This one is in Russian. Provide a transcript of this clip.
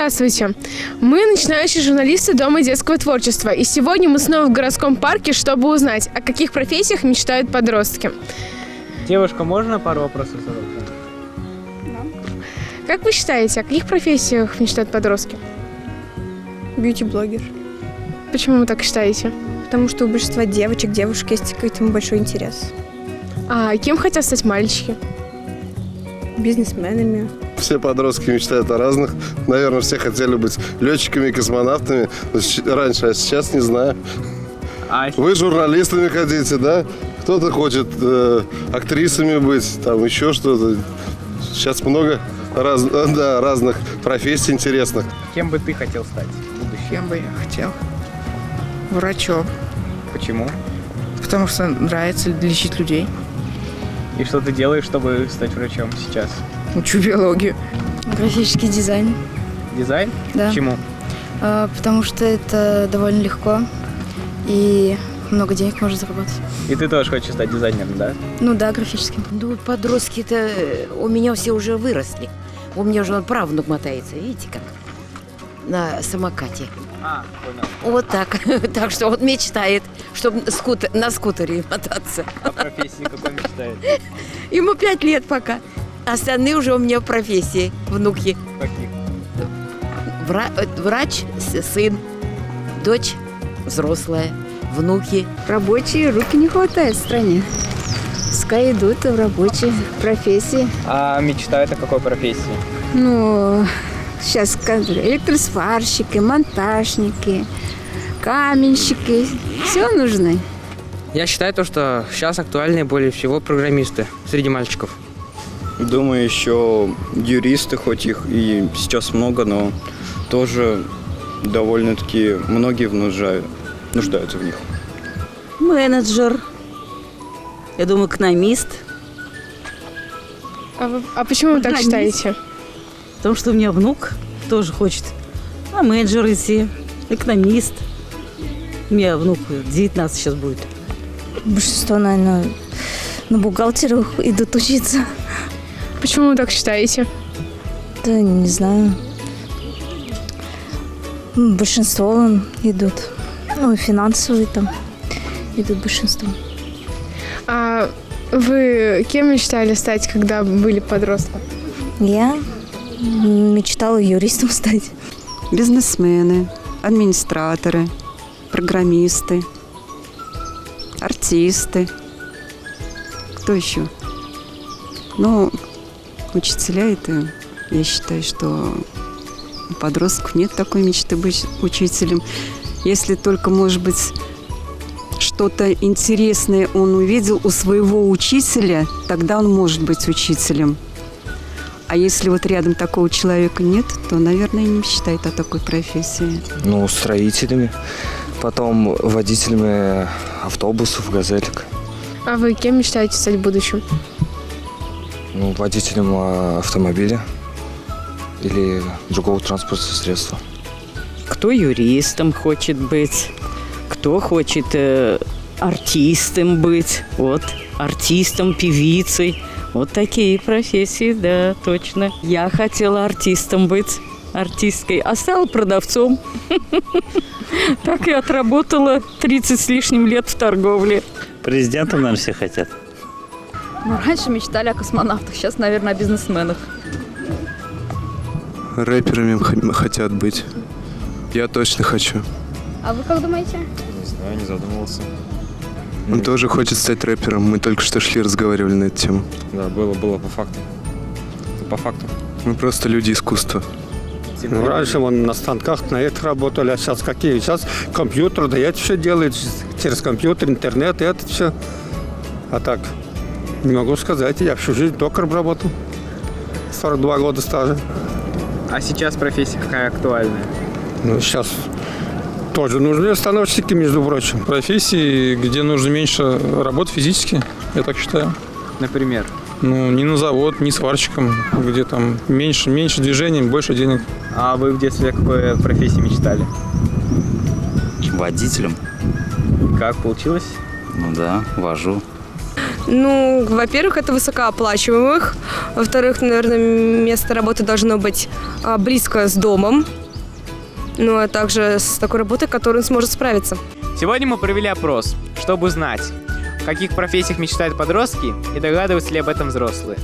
Здравствуйте! Мы начинающие журналисты Дома детского творчества, и сегодня мы снова в городском парке, чтобы узнать, о каких профессиях мечтают подростки. Девушка, можно пару вопросов задать? Да. Как вы считаете, о каких профессиях мечтают подростки? Бьюти-блогер. Почему вы так считаете? Потому что у большинства девушек есть к этому большой интерес. А кем хотят стать мальчики? Бизнесменами. Все подростки мечтают о разных. Наверное, все хотели быть летчиками и космонавтами. Раньше, а сейчас не знаю. Вы журналистами хотите, да? Кто-то хочет актрисами быть, там еще что-то. Сейчас много разных профессий интересных. Кем бы ты хотел стать в будущем? Кем бы я хотел? Врачом. Почему? Потому что нравится лечить людей. И что ты делаешь, чтобы стать врачом сейчас? Учу биологию. Графический дизайн. Дизайн? Да. Почему? Потому что это довольно легко и много денег можно заработать. И ты тоже хочешь стать дизайнером, да? Ну да, графическим. Ну, подростки-то у меня все уже выросли. У меня уже правнук мотается, видите как? На самокате. Понял. Вот так. Так что он мечтает, чтобы на скутере мотаться. А профессии какой мечтает? Ему 5 лет пока. Остальные уже у меня в профессии, внуки. Каких? Врач, сын, дочь взрослая, внуки. Рабочие руки не хватает в стране. Пускай идут в рабочие профессии. А мечтают о какой профессии? Ну, сейчас электросварщики, монтажники, каменщики. Все нужны. Я считаю, что сейчас актуальны более всего программисты среди мальчиков. Думаю, еще юристы, хоть их и сейчас много, но тоже довольно-таки многие нуждаются в них. Менеджер. Я думаю, экономист. А почему вы так считаете? Потому что у меня внук тоже хочет на менеджер идти, экономист. У меня внук 19 сейчас будет. Большинство, наверное, на бухгалтеров идут учиться. Почему вы так считаете? Да, не знаю. Большинство идут. Ну, финансовые там идут большинство. А вы кем мечтали стать, когда были подростком? Я мечтала юристом стать. Бизнесмены, администраторы, программисты, артисты. Кто еще? Ну, учителя это, я считаю, что у подростков нет такой мечты быть учителем. Если только, может быть, что-то интересное он увидел у своего учителя, тогда он может быть учителем. А если вот рядом такого человека нет, то, наверное, и не мечтает о такой профессии. Ну, строителями, потом водителями автобусов, газелек. А вы кем мечтаете стать в будущем? Ну, водителем автомобиля или другого транспортного средства. Кто юристом хочет быть, кто хочет артистом быть. Вот, артистом, певицей. Вот такие профессии, да, точно. Я хотела артистом быть, артисткой, а стала продавцом. Так и отработала 30 с лишним лет в торговле. Президентом, наверное, все хотят. Ну, раньше мечтали о космонавтах, сейчас, наверное, о бизнесменах. Рэперами хотят быть. Я точно хочу. А вы как думаете? Не знаю, не задумывался. Он тоже хочет стать рэпером. Мы только что разговаривали на эту тему. Да, было по факту. Это по факту. Мы просто люди искусства. Ну, раньше вон на станках на это работали, а сейчас какие? Сейчас компьютер, да это все делает через компьютер, интернет, это все. А так, не могу сказать, я всю жизнь токарем работал. 42 года стажа. А сейчас профессия какая актуальная? Ну, сейчас тоже нужны установщики, между прочим. Профессии, где нужно меньше работы физически, я так считаю. Например? Ну, не на завод, не сварщиком, где там меньше движений, больше денег. А вы в детстве о какой профессии мечтали? Водителем. Как получилось? Ну да, вожу. Ну, во-первых, это высокооплачиваемых. Во-вторых, наверное, место работы должно быть близко с домом. Ну, а также с такой работой, которой он сможет справиться. Сегодня мы провели опрос, чтобы узнать, в каких профессиях мечтают подростки и догадываются ли об этом взрослые.